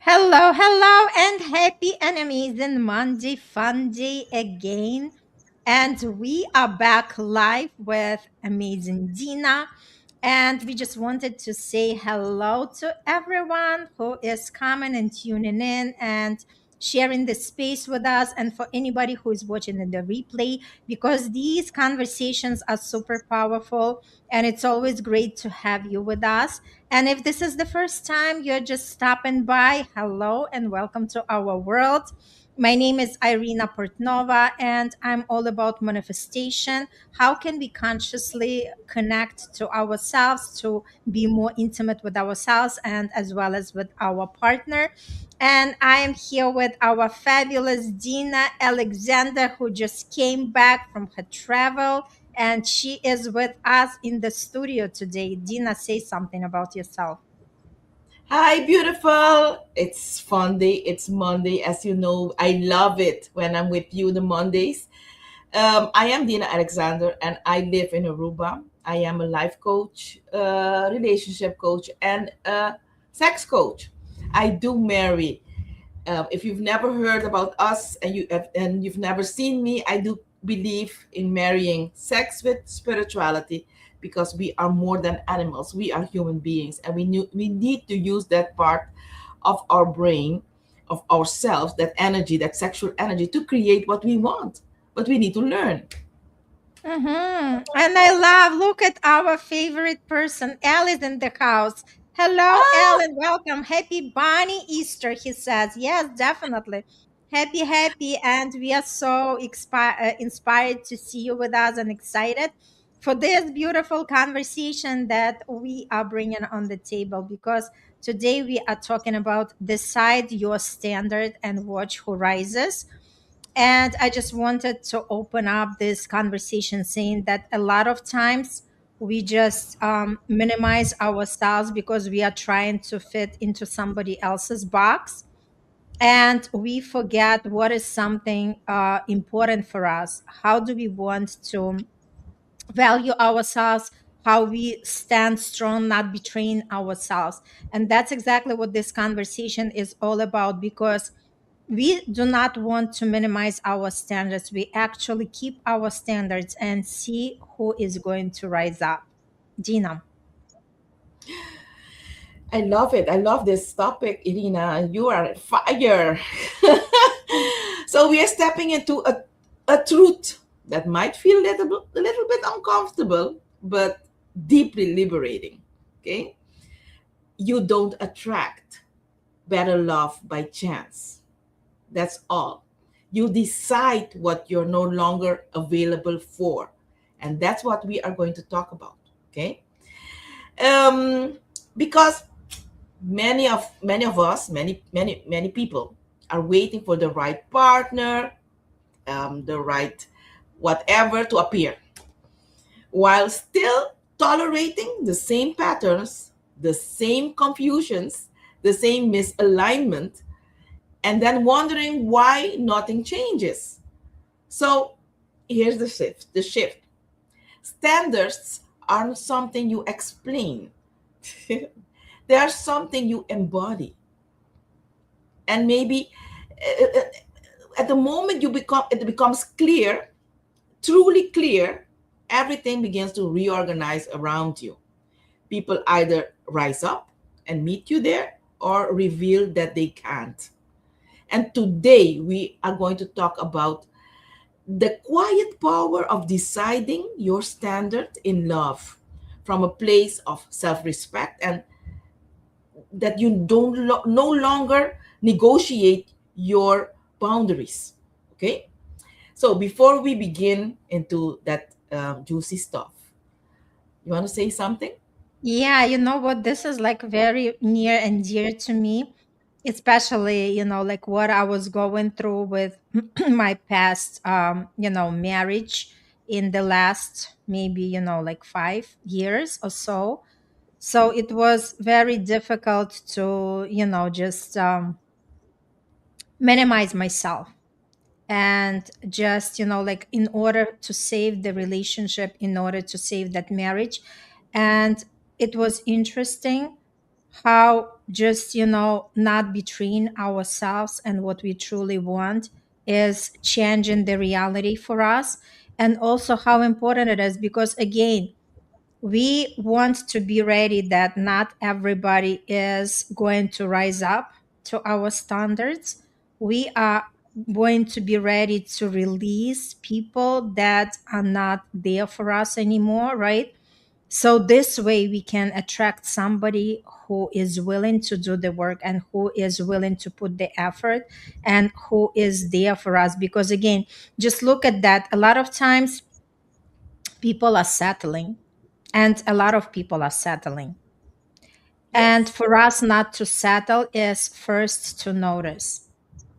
Hello, hello, and happy and amazing Monday fun day again. And we are back live with amazing Dina. And we just wanted to say hello to everyone who is coming and tuning in and sharing the space with us, and for anybody who is watching in the replay, because these conversations are super powerful and it's always great to have you with us. And if this is the first time you're just stopping by, hello and welcome to our world. My name is Irina Portnova, and I'm all about manifestation. How can we consciously connect to ourselves to be more intimate with ourselves and as well as with our partner? And I am here with our fabulous Dina Alexander, who just came back from her travel, and she is with us in the studio today. Dina, say something about yourself. Hi, beautiful. It's fun day. It's Monday. As you know, I love it when I'm with you the Mondays. I am Dina Alexander and I live in Aruba. I am a life coach, relationship coach, and a sex coach. I do marry. If you've never heard about us and you've never seen me, I do believe in marrying sex with spirituality because we are more than animals. We are human beings, and we need to use that part of our brain, of ourselves, that energy, that sexual energy, to create what we want. But we need to learn. And I love, look at our favorite person. Alice in the house. Hello, Ah, Ellen. Welcome. Happy Bonnie Easter, he says. Yes, definitely. Happy, happy. And we are so inspired to see you with us and excited for this beautiful conversation that we are bringing on the table, because today we are talking about decide your standard and watch who rises. And I just wanted to open up this conversation saying that a lot of times we just minimize ourselves because we are trying to fit into somebody else's box. And we forget what is something important for us. How do we want to value ourselves? How we stand strong, not betraying ourselves. And that's exactly what this conversation is all about, because we do not want to minimize our standards. We actually keep our standards and see who is going to rise up. Dina. I love it. I love this topic, Irina. You are on fire. So we are stepping into a truth that might feel a little bit uncomfortable, but deeply liberating. Okay? You don't attract better love by chance. That's all. You decide what you're no longer available for. And that's what we are going to talk about. Okay? Um, because many of us, many people are waiting for the right partner, the right whatever to appear, while still tolerating the same patterns, the same confusions, the same misalignment, and then wondering why nothing changes. So here's the shift. Standards aren't something you explain. They are something you embody. And maybe uh, at the moment it becomes clear, truly clear, everything begins to reorganize around you. People either rise up and meet you there or reveal that they can't. And today we are going to talk about the quiet power of deciding your standard in love from a place of self-respect, and that you no longer negotiate your boundaries. Okay, so before we begin into that juicy stuff, you want to say something? Yeah, you know what? This is like very near and dear to me, especially, like what I was going through with my past, marriage in the last maybe, like 5 years or so. So it was very difficult to, just minimize myself, and just, like in order to save the relationship, in order to save that marriage. And it was interesting how just, not betraying ourselves and what we truly want is changing the reality for us. And also how important it is, because again, we want to be ready that not everybody is going to rise up to our standards. We are going to be ready to release people that are not there for us anymore, right? So this way we can attract somebody who is willing to do the work and who is willing to put the effort and who is there for us. Because again, just look at that. A lot of times people are settling, and a lot of people are settling. And Yes. for us not to settle is first to notice,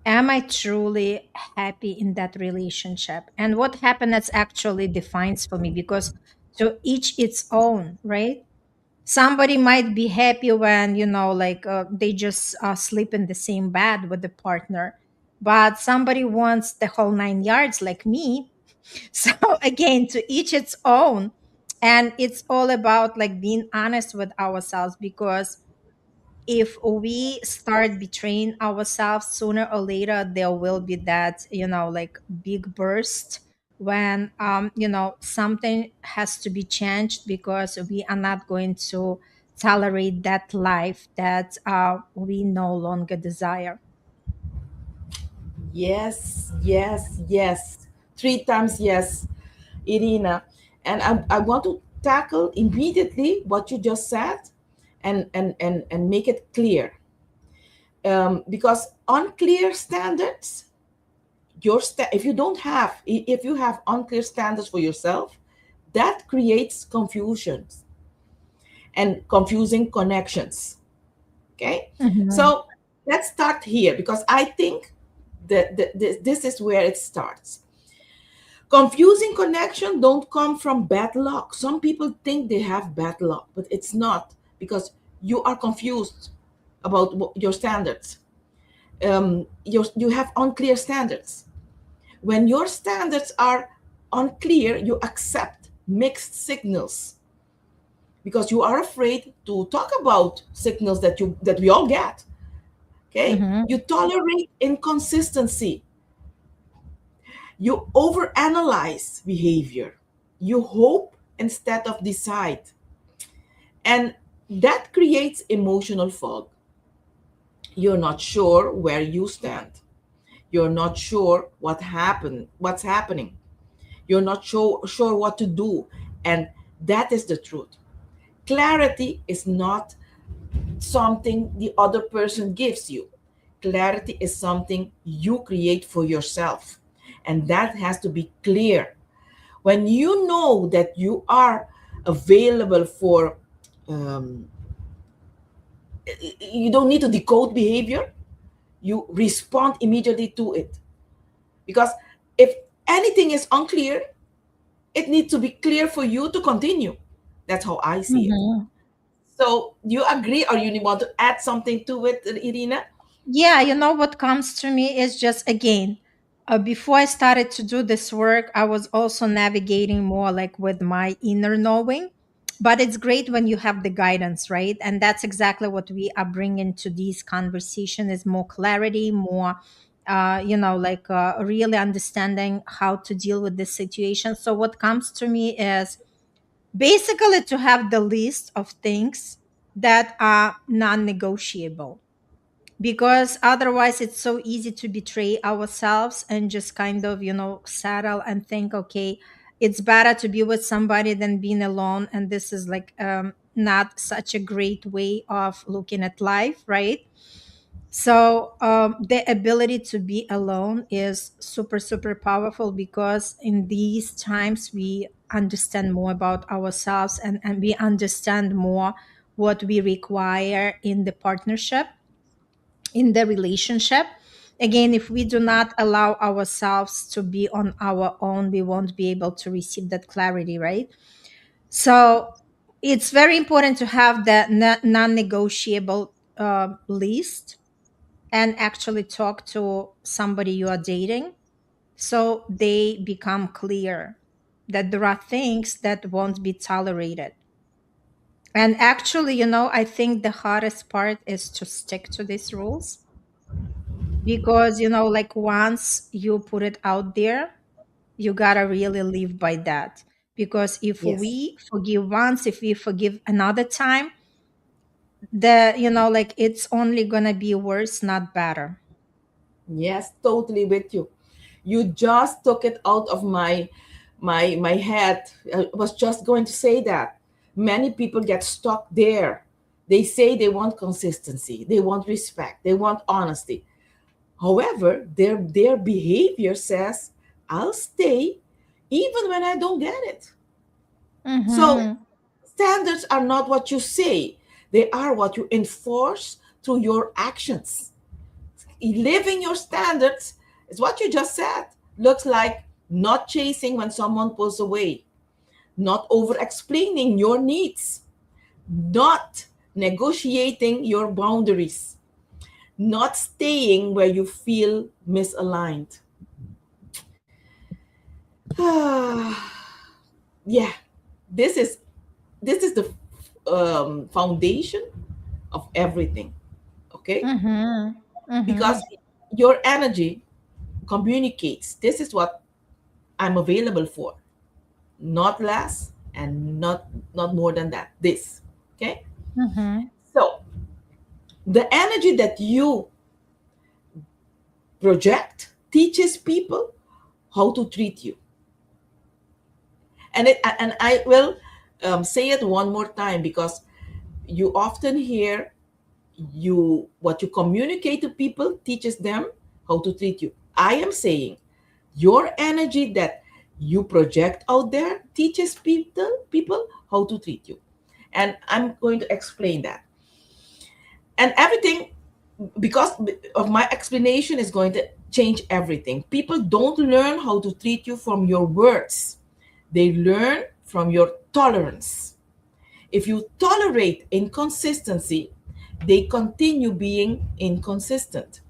am I truly happy in that relationship? And what happiness actually defines for me, because to each its own, right? Somebody might be happy when, they just sleep in the same bed with the partner, but somebody wants the whole 9 yards like me. So again, to each its own. And it's all about like being honest with ourselves, because if we start betraying ourselves, sooner or later there will be that, big burst when, something has to be changed, because we are not going to tolerate that life that we no longer desire. Yes, yes, yes. Three times yes, Irina. And I want to tackle immediately what you just said and make it clear. Because unclear standards, if you don't have, if you have unclear standards for yourself, that creates confusions and confusing connections. Okay. Mhm. So let's start here because I think that this is where it starts. Confusing connection don't come from bad luck. Some people think they have bad luck, but it's not because you are confused about your standards. You have unclear standards. When your standards are unclear, you accept mixed signals because you are afraid to talk about signals that we all get. Okay, Mhm. you tolerate inconsistency. You overanalyze behavior. You hope instead of decide. And that creates emotional fog. You're not sure where you stand. You're not sure what's happening. You're not sure what to do. And that is the truth. Clarity is not something the other person gives you. Clarity is something you create for yourself. And that has to be clear. When you know that you are available for, um, you don't need to decode behavior, you respond immediately to it. Because if anything is unclear, it needs to be clear for you to continue. That's how I see it. Mhm. So, do you agree or you want to add something to it, Irina? Yeah, what comes to me is just again, before I started to do this work, I was also navigating more like with my inner knowing. But it's great when you have the guidance, right? And that's exactly what we are bringing to these conversation is more clarity, more, really understanding how to deal with this situation. So what comes to me is basically to have the list of things that are non-negotiable, because otherwise it's so easy to betray ourselves and just kind of settle and think, okay, it's better to be with somebody than being alone, and this is like not such a great way of looking at life, right? So the ability to be alone is super super powerful, because in these times we understand more about ourselves, and we understand more what we require in the partnership, in the relationship. Again, if we do not allow ourselves to be on our own, we won't be able to receive that clarity, right? So it's very important to have that non-negotiable list, and actually talk to somebody you are dating, so they become clear that there are things that won't be tolerated. And actually, I think the hardest part is to stick to these rules, because, like once you put it out there, you gotta really live by that. Because if Yes. we forgive once, if we forgive another time, like it's only gonna be worse, not better. Yes, totally with you. You just took it out of my head. I was just going to say that. Many people get stuck there. They say they want consistency, they want respect, they want honesty. However, their behavior says, I'll stay even when I don't get it. So Mm-hmm. standards are not what you say, they are what you enforce through your actions. Living your standards is what you just said. Looks like not chasing when someone pulls away, not over explaining your needs, not negotiating your boundaries, not staying where you feel misaligned. Yeah, this is this is the foundation of everything. Okay, Mm-hmm. because Mm-hmm. your energy communicates. This is what I'm available for, not less and not more than that. This, okay. Mm-hmm. So the energy that you project teaches people how to treat you, and I will say it one more time, because you often hear, you what you communicate to people teaches them how to treat you. I am saying your energy that you project out there teaches people how to treat you, and I'm going to explain that. And everything, because of my explanation, is going to change everything. People don't learn how to treat you from your words, they learn from your tolerance. If you tolerate inconsistency, they continue being inconsistent.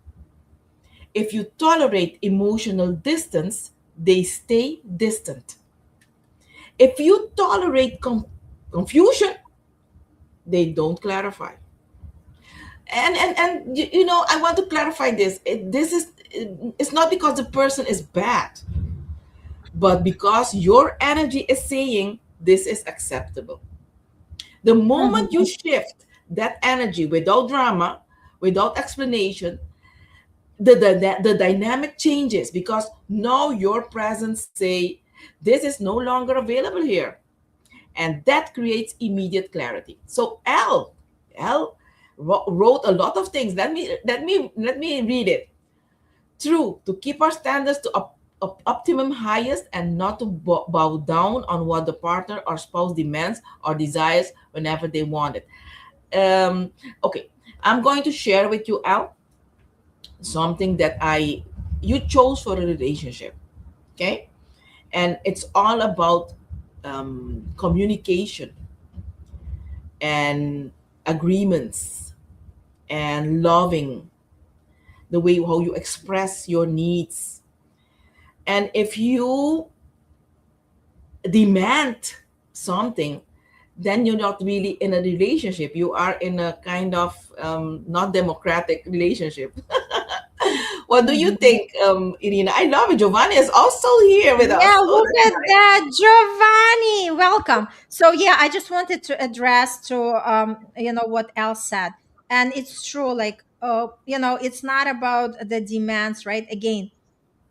If you tolerate emotional distance, they stay distant. If you tolerate confusion, they don't clarify. And I want to clarify this. It's not because the person is bad, but because your energy is saying this is acceptable. The moment you Mm-hmm. shift that energy without drama, without explanation, the dynamic changes, because now your presence say this is no longer available here, and that creates immediate clarity. So L wrote a lot of things. Let me read it. True, to keep our standards to optimum highest, and not to bow down on what the partner or spouse demands or desires whenever they want it. Okay, I'm going to share with you, Al, something that I you chose for a relationship. Okay, and it's all about communication and agreements and loving, the way how you express your needs. And if you demand something, then you're not really in a relationship. You are in a kind of not democratic relationship. What do you Mm-hmm. think, Irina? I love it. Giovanni is also here with Yeah, us. Oh, look that's at nice. that, Giovanni. Welcome. So yeah, I just wanted to address to what Al said. And it's true, like it's not about the demands, right? Again,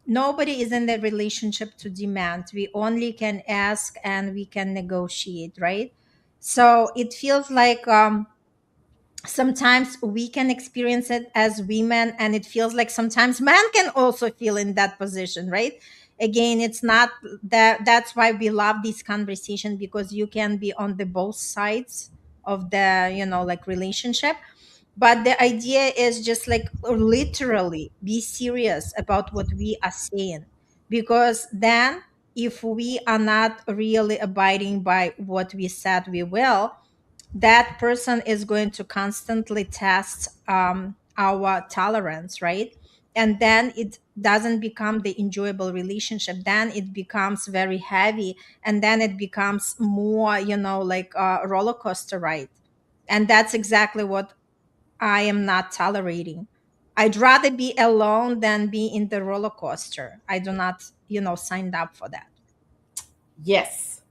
nobody is in the relationship to demand. We only can ask and we can negotiate, right? So it feels like sometimes we can experience it as women, and it feels like sometimes men can also feel in that position, right? Again, it's not that's why we love this conversation, because you can be on the both sides of the like relationship. But the idea is just like literally be serious about what we are saying, because then if we are not really abiding by what we said we will, that person is going to constantly test our tolerance, right? and then it doesn't become the enjoyable relationship, then it becomes very heavy, and then it becomes more, like a roller coaster ride. And that's exactly what I am not tolerating. I'd rather be alone than be in the roller coaster. I do not, signed up for that. Yes,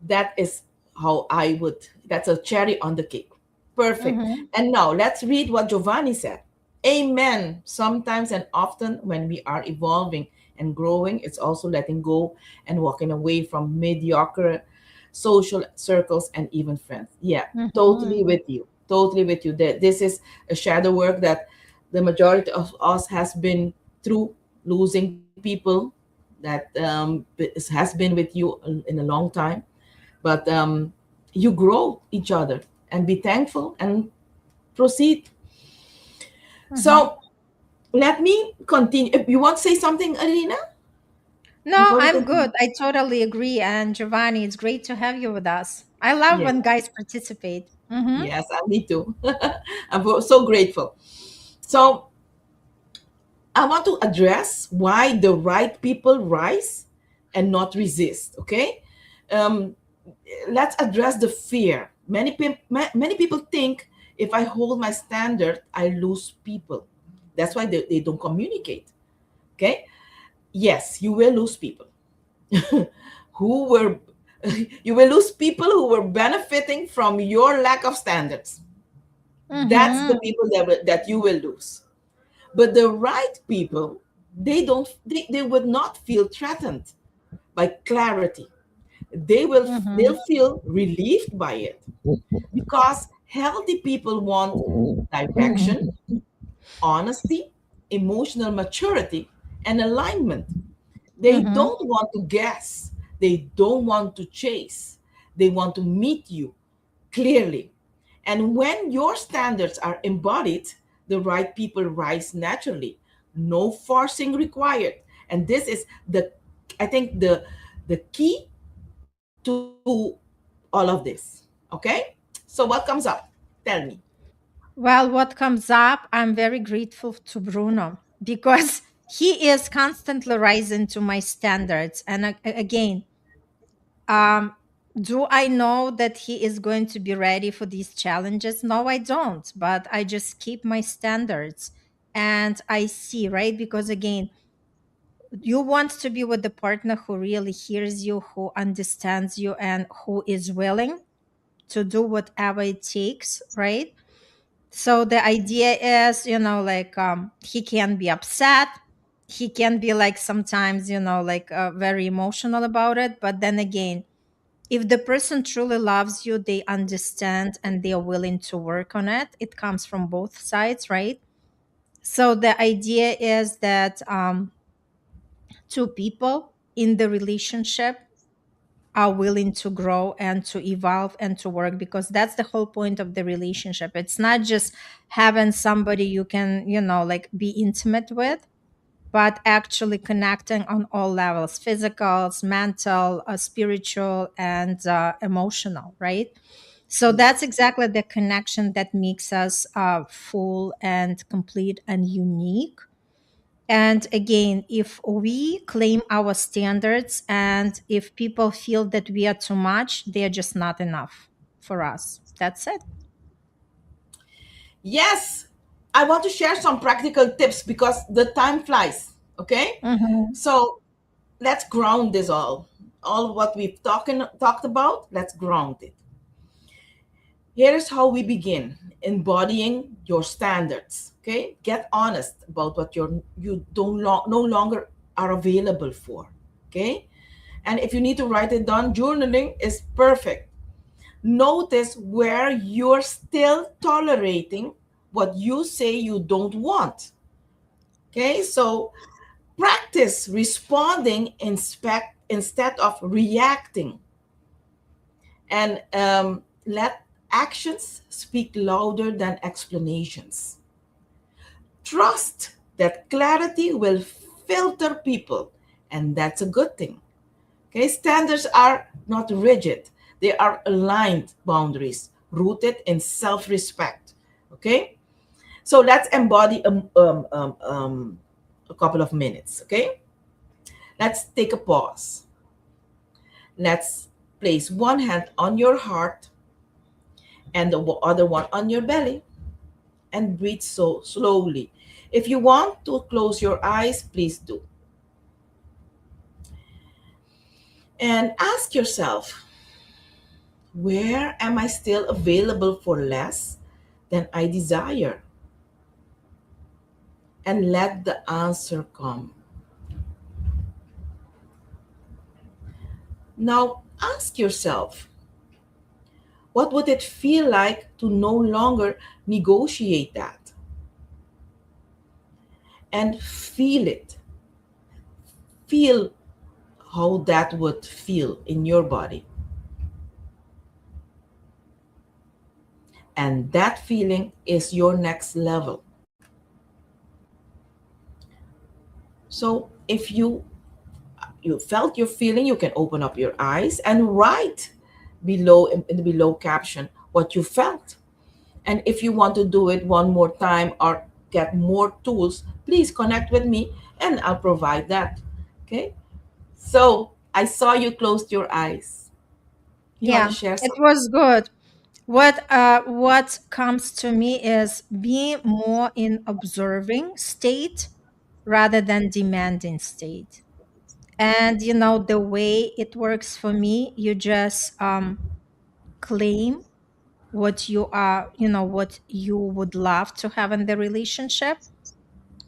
that is how I would. That's a cherry on the cake. Perfect. Mm-hmm. And now let's read what Giovanni said. Amen. Sometimes and often when we are evolving and growing, it's also letting go and walking away from mediocre social circles and even friends. Yeah, totally Mm-hmm. with you. Totally with you. That this is a shadow work that the majority of us has been through, losing people that has been with you in a long time, but you grow each other and be thankful and proceed. Mm-hmm. So let me continue. If you want to say something, Arena, No, before we I'm continue? good. I totally agree. And Giovanni, it's great to have you with us. I love Yes, when guys participate. Mm-hmm. yes, me too. So grateful. So I want to address why the right people rise and not resist. Okay, um, let's address the fear. Many people think if I hold my standard, I lose people. That's why they don't communicate. Okay, yes, you will lose people who were you will lose people who were benefiting from your lack of standards. That's the Mm-hmm. people that you will lose. But the right people, they would not feel threatened by clarity. They'll Mm-hmm. feel relieved by it, because healthy people want direction, honesty, emotional maturity, and alignment. They Mm-hmm. don't want to guess. They don't want to chase. They want to meet you clearly. And when your standards are embodied, the right people rise naturally. No forcing required. And this is I think the key to all of this. Okay? So what comes up? Tell me. Well, what comes up, I'm very grateful to Bruno because he is constantly rising to my standards. And again, um, do I know that he is going to be ready for these challenges? No, I don't. But I just keep my standards and I see, right? Because again, you want to be with the partner who really hears you, who understands you, and who is willing to do whatever it takes, right? So the idea is, like he can be upset, he can be like sometimes, like very emotional about it, but then again, if the person truly loves you, they understand and they are willing to work on it. It comes from both sides, right? So the idea is that two people in the relationship are willing to grow and to evolve and to work, because that's the whole point of the relationship. It's not just having somebody you can, like be intimate with, but actually connecting on all levels: physical, mental, spiritual, and emotional, right? So that's Yes. exactly the connection that makes us full and complete and unique. And again, if we claim our standards and if people feel that we are too much, they're just not enough for us. That's it. Yes. I want to share some practical tips because the time flies. Okay? Mm-hmm. So let's ground this all. All what we've talked about, let's ground it. Here's how we begin: embodying your standards. Okay, get honest about what you don't no longer are available for. Okay, and if you need to write it down, journaling is perfect. Notice where you're still tolerating what you say you don't want. Okay, so practice responding instead of reacting, and let actions speak louder than explanations. Trust that clarity will filter people, and that's a good thing. Okay, standards are not rigid, they are aligned boundaries rooted in self respect. Okay, So let's embody a couple of minutes, okay? Let's take a pause. Let's place one hand on your heart and the other one on your belly and breathe so slowly. If you want to close your eyes, please do. And ask yourself, where am I still available for less than I desire? And let the answer come. Now ask yourself, what would it feel like to no longer negotiate that? And feel it. Feel how that would feel in your body. And that feeling is your next level. So if you felt your feeling, you can open up your eyes and write below in the below caption what you felt. And if you want to do it one more time or get more tools, please connect with me and I'll provide that. Okay? So I saw you closed your eyes. You want to Yeah, share it something? was good. What comes to me is being more in observing state rather than demanding state. And the way it works for me, you just claim what you are, what you would love to have in the relationship,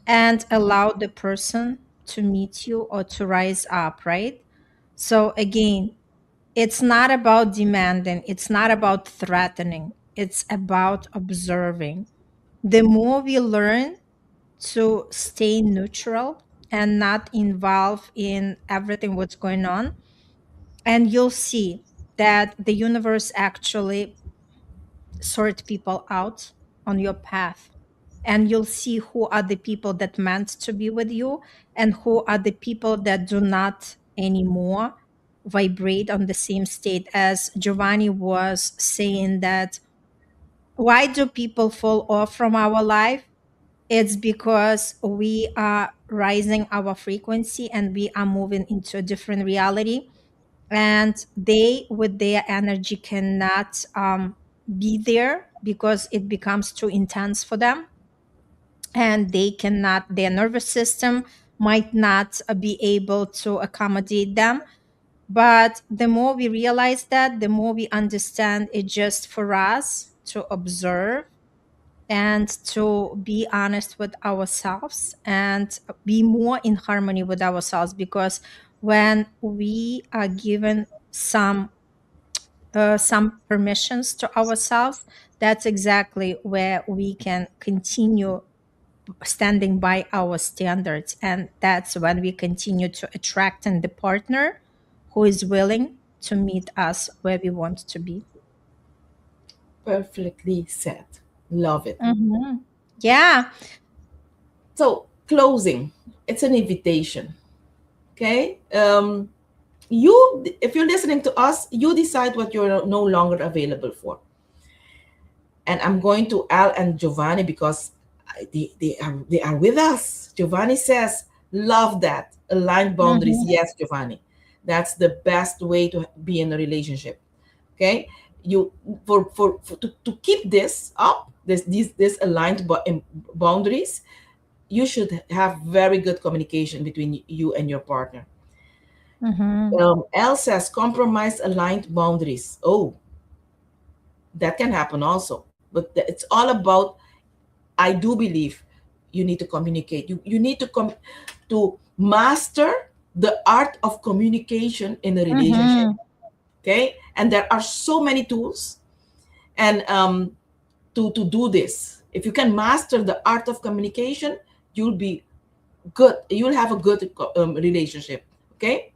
and allow the person to meet you or to rise up, right? So again, it's not about demanding, it's not about threatening, it's about observing. The more we learn to stay neutral and not involved in everything what's going on, and you'll see that the universe actually sort people out on your path, and you'll see who are the people that meant to be with you and who are the people that do not anymore vibrate on the same state. As Giovanni was saying, that why do people fall off from our life? It's because we are rising our frequency and we are moving into a different reality, and they with their energy cannot be there because it becomes too intense for them, and they cannot, their nervous system might not be able to accommodate them. But the more we realize that, the more we understand it, just for us to observe and to be honest with ourselves and be more in harmony with ourselves. Because when we are given some permissions to ourselves, that's exactly where we can continue standing by our standards, and that's when we continue to attract the partner who is willing to meet us where we want to be. Perfectly said. Love it. Mhm. Yeah. So closing, it's an invitation. Okay? If you're listening to us, you decide what you're no longer available for. And I'm going to Al and Giovanni because they are with us. Giovanni says, "Love that, aligned boundaries." Mhm. Yes, Giovanni, that's the best way to be in a relationship. Okay, you to keep this up, this aligned boundaries. You should have very good communication between you and your partner. Mhm. L says compromise aligned boundaries. Oh, that can happen also. But it's all about, I do believe you need to communicate. You need to master the art of communication in a relationship. Mhm. Okay, and there are so many tools and to do this. If you can master the art of communication, you'll be good. You'll have a good relationship. Okay.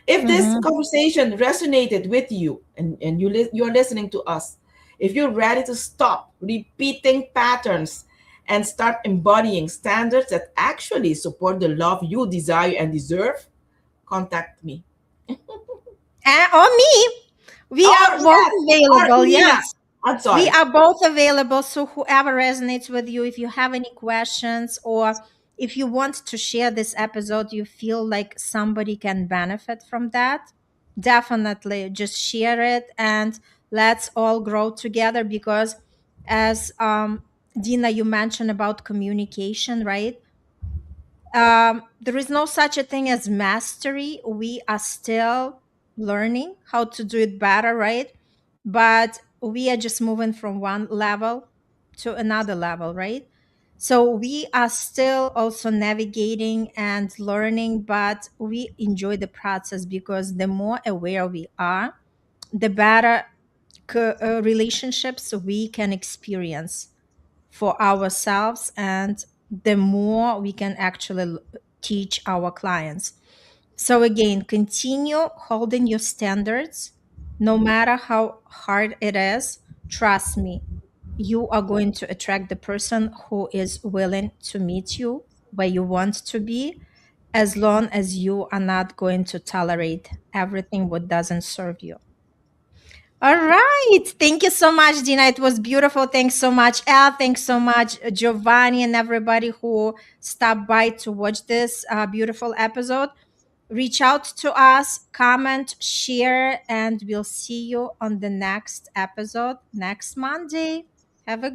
If this Mhm. conversation resonated with you and you're listening to us, if you're ready to stop repeating patterns and start embodying standards that actually support the love you desire and deserve, contact me. Or me. We Or are both yes, or available. Irina, Yes. That's We all. are both available. So whoever resonates with you, if you have any questions or if you want to share this episode, you feel like somebody can benefit from that, definitely just share it and let's all grow together. Because as Dina, you mentioned about communication, right? There is no such a thing as mastery. We are still learning how to do it better, right? But we are just moving from one level to another level, right? So we are still also navigating and learning, but we enjoy the process because the more aware we are, the better relationships we can experience for ourselves, and the more we can actually teach our clients. So again, continue holding your standards no matter how hard it is. Trust me, you are going to attract the person who is willing to meet you where you want to be, as long as you are not going to tolerate everything what doesn't serve you. All right. Thank you so much, Dina. It was beautiful. Thanks so much, Al. Thanks so much, Giovanni, and everybody who stopped by to watch this beautiful episode. Reach out to us, comment, share, and we'll see you on the next episode next Monday. Have a good